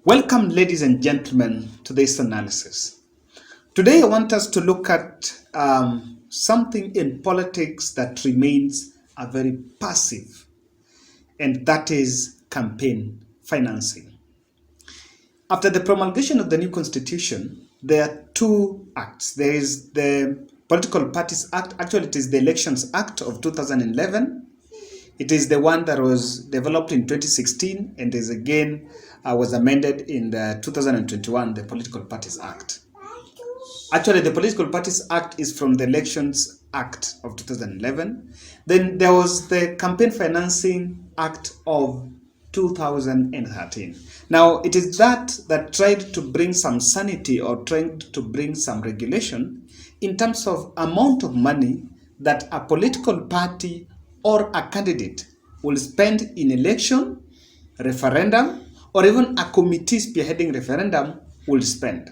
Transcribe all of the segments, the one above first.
Welcome, ladies and gentlemen, to this analysis. Today, I want us to look at something in politics that remains a very passive, and that is campaign financing. After the promulgation of the new constitution, there are two acts. There is the Political Parties Act, actually, it is the Elections Act of 2011. It is the one that was developed in 2016 and is again was amended in the 2021, the Political Parties Act. Actually, the Political Parties Act is from the Elections Act of 2011. Then there was the Campaign Financing Act of 2013. Now, it is that tried to bring some sanity or tried to bring some regulation in terms of amount of money that a political party or a candidate will spend in election, referendum, or even a committee spearheading referendum will spend.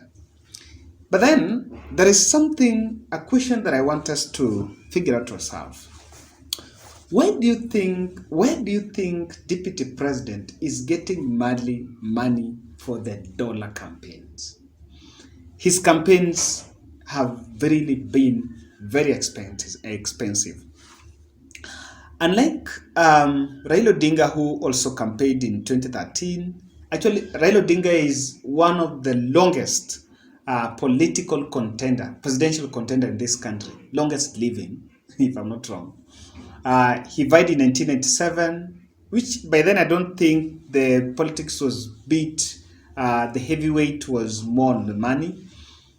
But then there is a question that I want us to figure out ourselves. Where do you think Deputy President is getting money for the dollar campaigns? His campaigns have really been very expensive. Unlike Raila Odinga, who also campaigned in 2013, actually Raila Odinga is one of the longest presidential contender in this country, longest living, if I'm not wrong. He died in 1997, which by then I don't think the politics was beat. The heavyweight was more on the money.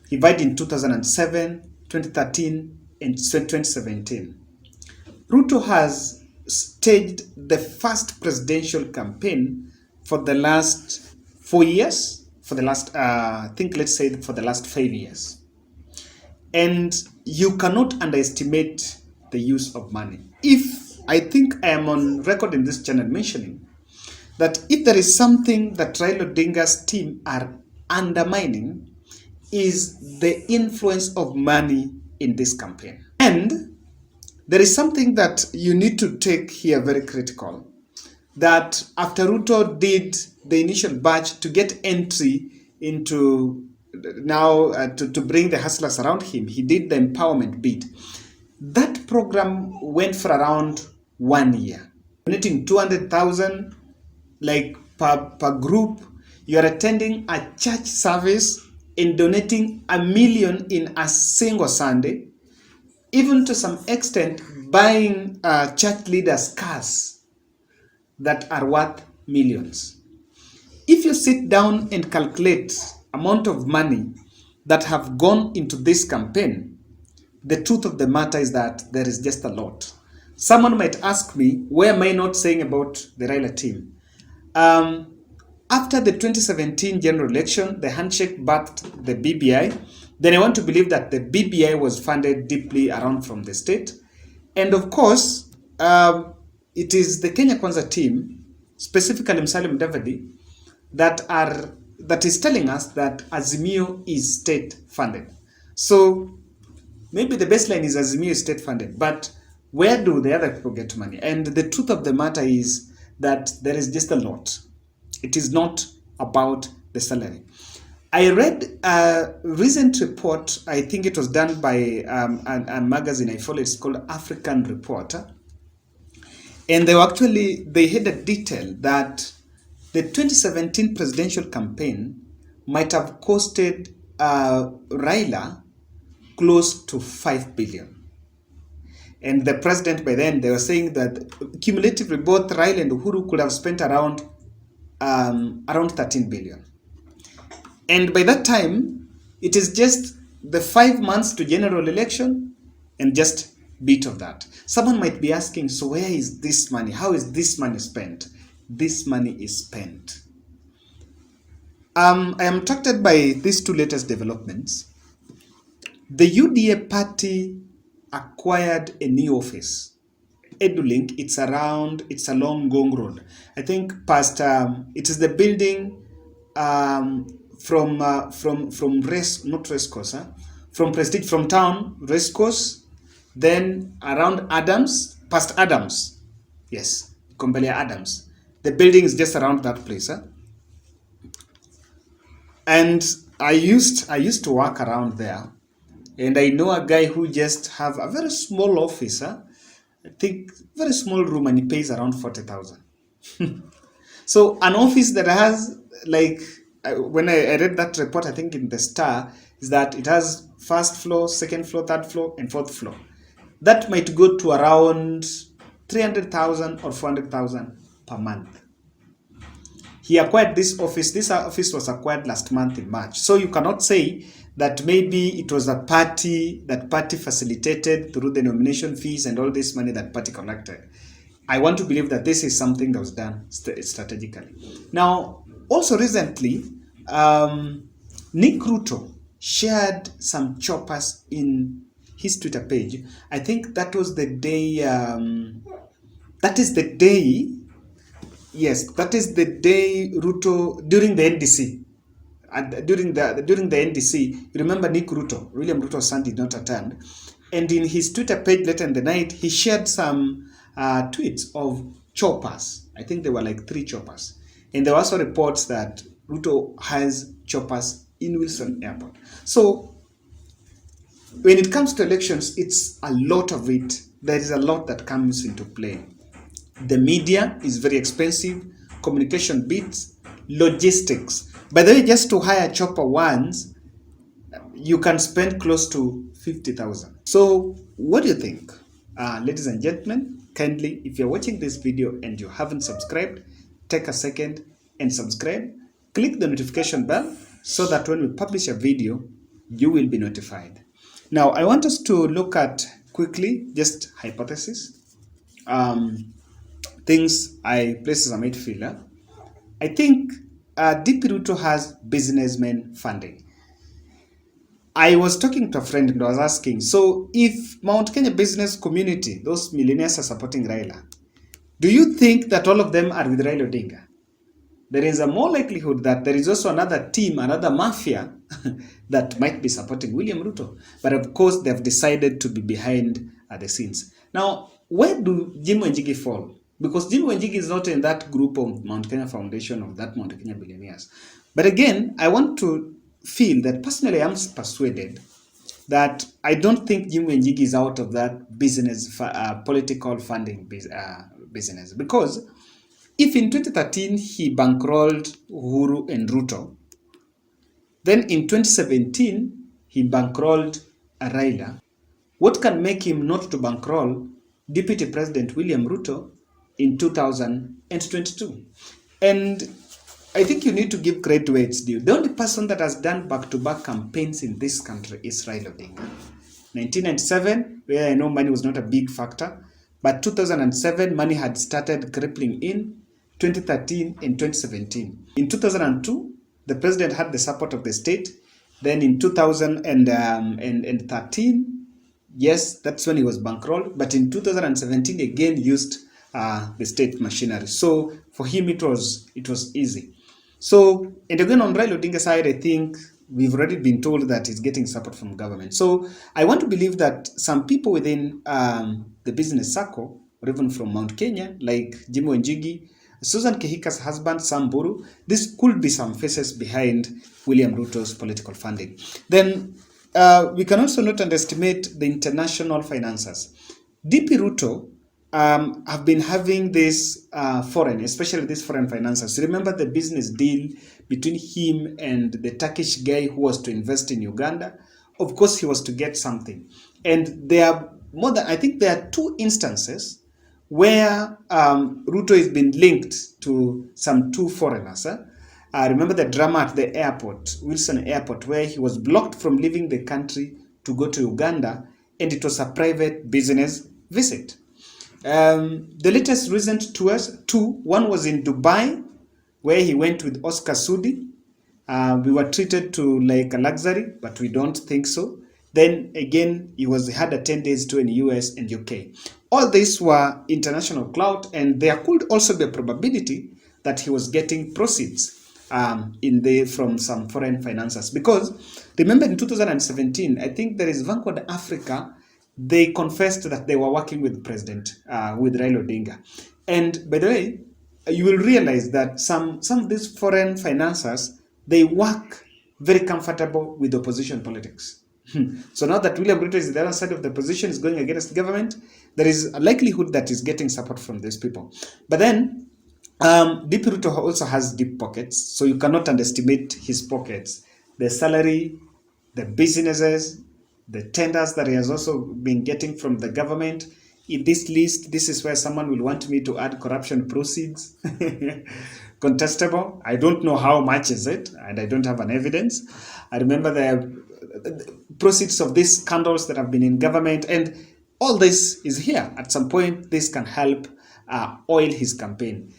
He died in 2007, 2013, and 2017. Ruto has staged the first presidential campaign for the last 4 years, for the last, let's say for the last 5 years. And you cannot underestimate the use of money. I think I am on record in this channel mentioning that if there is something that Raila Odinga's team are undermining is the influence of money in this campaign. And there is something that you need to take here very critical, that after Ruto did the initial batch to get entry into now to bring the hustlers around him, he did the empowerment bid. That program went for around 1 year, donating 200,000 like per group. You are attending a church service and donating 1 million in a single Sunday, even to some extent buying church leaders' cars that are worth millions. If you sit down and calculate amount of money that have gone into this campaign, the truth of the matter is that there is just a lot. Someone might ask me, why am I not saying about the Raila team? After the 2017 general election, the handshake birthed the BBI. Then I want to believe that the BBI was funded deeply around from the state. And of course, it is the Kenya Kwanza team, specifically Musalia Mudavadi, that is telling us that Azimio is state funded. So maybe the baseline is Azimio is state funded, but where do the other people get money? And the truth of the matter is that there is just a lot. It is not about the salary. I read a recent report, I think it was done by a magazine I follow, it's called African Reporter. And they had a detail that the 2017 presidential campaign might have costed Raila close to 5 billion. And the president by then, they were saying that cumulatively both Raila and Uhuru could have spent around 13 billion. And by that time, it is just the 5 months to general election and just bit of that. Someone might be asking, so where is this money? How is this money spent? This money is spent. I am attracted by these two latest developments. The UDA party acquired a new office, EduLink. It's along Gong Road. I think past, it is the building from Prestige, from town, Racecourse, then around Adams, past Adams. Yes, Kombelia Adams. The building is just around that place. And I used to work around there, and I know a guy who just have a very small office, huh? I think very small room, and he pays around 40,000. So an office that has like when I read that report, I think in the Star is that it has first floor, second floor, third floor, and fourth floor. That might go to around 300,000 or 400,000 per month. He acquired this office. This office was acquired last month in March. So you cannot say that maybe it was a party that party facilitated through the nomination fees and all this money that party collected. I want to believe that this is something that was done strategically. Now, also recently, Nick Ruto shared some choppers in his Twitter page. I think that was the day. That is the day. Yes, that is the day Ruto during the NDC. During the NDC, you remember Nick Ruto, William Ruto's son, did not attend, and in his Twitter page later in the night, he shared some tweets of choppers. I think there were like 3 choppers, and there were also reports that Ruto has choppers in Wilson Airport. So when it comes to elections, it's a lot of it. There is a lot that comes into play. The media is very expensive, communication bits, logistics. By the way, just to hire chopper once, you can spend close to 50,000. So, what do you think? Ladies and gentlemen, kindly, if you're watching this video and you haven't subscribed, take a second and subscribe. Click the notification bell so that when we publish a video, you will be notified. Now, I want us to look at quickly just hypothesis. Things I places I might feel. I think DP Ruto has businessman funding. I was talking to a friend and I was asking, so if Mount Kenya business community, those millionaires are supporting Raila, do you think that all of them are with Raila Odinga? There is a more likelihood that there is also another team, another mafia that might be supporting William Ruto. But of course, they've decided to be behind the scenes. Now, where do Jim Wanjigi fall? Because Jim Wanjigi is not in that group of Mount Kenya Foundation, of that Mount Kenya billionaires. But again, I want to feel that personally I'm persuaded that I don't think Jim Wanjigi is out of that business, political funding business. Because if in 2013 he bankrolled Uhuru and Ruto, then in 2017 he bankrolled Raila, what can make him not to bankroll Deputy President William Ruto in 2022? And I think you need to give credit where it's due. The only person that has done back-to-back campaigns in this country is Raila Odinga. 1997, where I know money was not a big factor, but 2007, money had started crippling in. 2013 and 2017. In 2002, the president had the support of the state. Then in 2013, yes, that's when he was bankrolled. But in 2017, again used the state machinery. So for him, it was easy. So, and again on Raila Odinga's side, I think we've already been told that he's getting support from government. So I want to believe that some people within the business circle, or even from Mount Kenya, like Jim Wanjigi, Susan Kehika's husband, Sam Buru, this could be some faces behind William Ruto's political funding. Then we can also not underestimate the international financiers. DP Ruto have been having this foreign, especially these foreign financiers. Remember the business deal between him and the Turkish guy who was to invest in Uganda? Of course, he was to get something. And there are more than, I think there are 2 instances where Ruto has been linked to some 2 foreigners. Remember the drama at the airport, Wilson Airport, where he was blocked from leaving the country to go to Uganda, and it was a private business visit. The latest recent tours, 2, one was in Dubai, where he went with Oscar Sudi. We were treated to like a luxury, but we don't think so. Then again, he had a 10 days tour in the US and UK. All these were international clout, and there could also be a probability that he was getting proceeds from some foreign financiers. Because remember in 2017, I think there is Vanguard Africa, they confessed that they were working with with Raila Odinga. And by the way, you will realize that some of these foreign financiers, they work very comfortable with opposition politics. So now that William Ruto is the other side of the opposition, is going against the government, there is a likelihood that he's getting support from these people. But then, DP Ruto also has deep pockets, so you cannot underestimate his pockets. The salary, the businesses, the tenders that he has also been getting from the government. In this list, this is where someone will want me to add corruption proceeds. Contestable. I don't know how much is it, and I don't have an evidence. I remember the proceeds of these scandals that have been in government, and all this is here. At some point, this can help oil his campaign.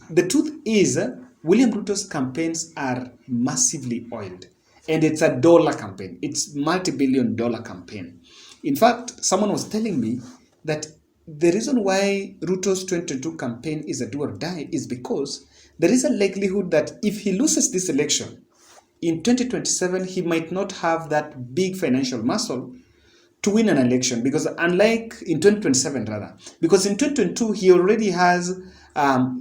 The truth is, William Ruto's campaigns are massively oiled, and it's a dollar campaign. It's multi-billion-dollar campaign. In fact, someone was telling me that the reason why Ruto's 2022 campaign is a do or die is because there is a likelihood that if he loses this election, in 2027, he might not have that big financial muscle to win an election, because unlike in 2027 rather, because in 2022 he already has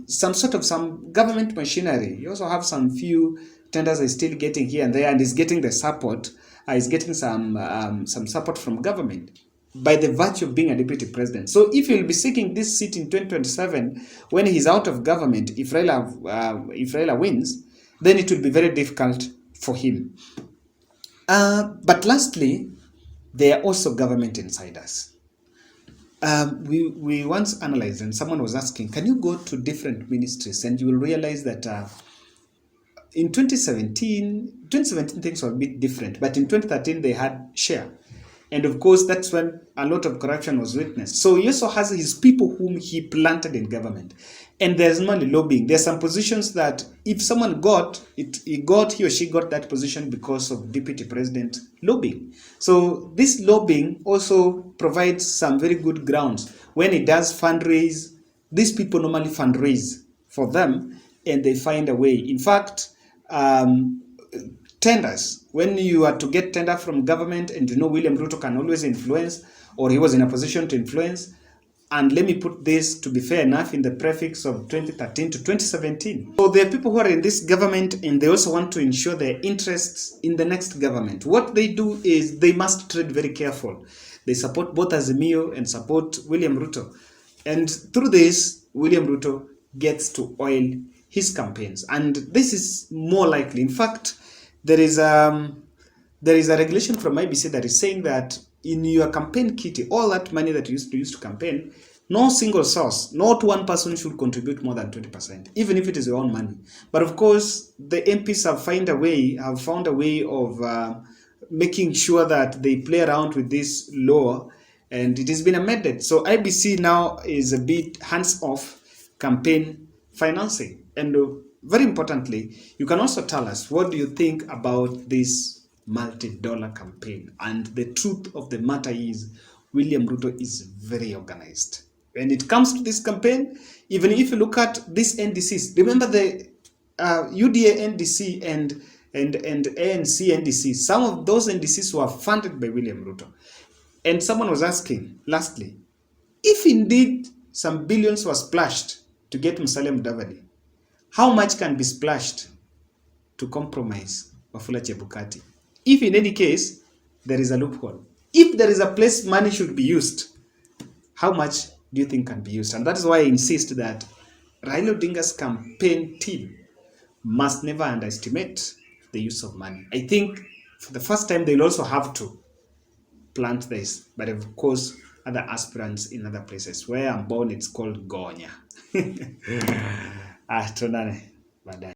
some government machinery. He also have some few tenders he's still getting here and there, and he's getting the support. He's getting some support from government by the virtue of being a deputy president. So if he'll be seeking this seat in 2027 when he's out of government, if Raila wins, then it will be very difficult for him. But lastly, there are also government insiders. We once analyzed, and someone was asking, can you go to different ministries and you will realize that in 2017 things were a bit different, but in 2013 they had share. And of course, that's when a lot of corruption was witnessed. So he also has his people whom he planted in government. And there's normally lobbying. There's some positions that if someone got it, he or she got that position because of deputy president lobbying. So this lobbying also provides some very good grounds. When it does fundraise, these people normally fundraise for them and they find a way. In fact, tenders, when you are to get tender from government, and you know William Ruto can always influence, or he was in a position to influence, and let me put this, to be fair enough, in the prefix of 2013 to 2017. So there are people who are in this government and they also want to ensure their interests in the next government. What they do is they must tread very careful. They support both Azimio and support William Ruto. And through this, William Ruto gets to oil his campaigns. And this is more likely. In fact, there is a regulation from IBC that is saying that in your campaign kitty, all that money that you used to use to campaign, no single source, not one person should contribute more than 20%, even if it is your own money. But of course, the MPs have found a way of making sure that they play around with this law, and it has been amended. So IBC now is a bit hands-off campaign financing. And very importantly, you can also tell us, what do you think about this multi-dollar campaign? And the truth of the matter is, William Ruto is very organized. When it comes to this campaign, even if you look at these NDCs, remember the UDA NDC and ANC NDC, some of those NDCs were funded by William Ruto. And someone was asking, lastly, if indeed some billions were splashed to get Musalia Mudavadi, how much can be splashed to compromise Wafula Chebukati? If in any case, there is a loophole. If there is a place money should be used, how much do you think can be used? And that is why I insist that Raila Odinga's campaign team must never underestimate the use of money. I think for the first time, they'll also have to plant this. But of course, other aspirants in other places. Where I'm born, it's called Gonya. Tuonane baadaye.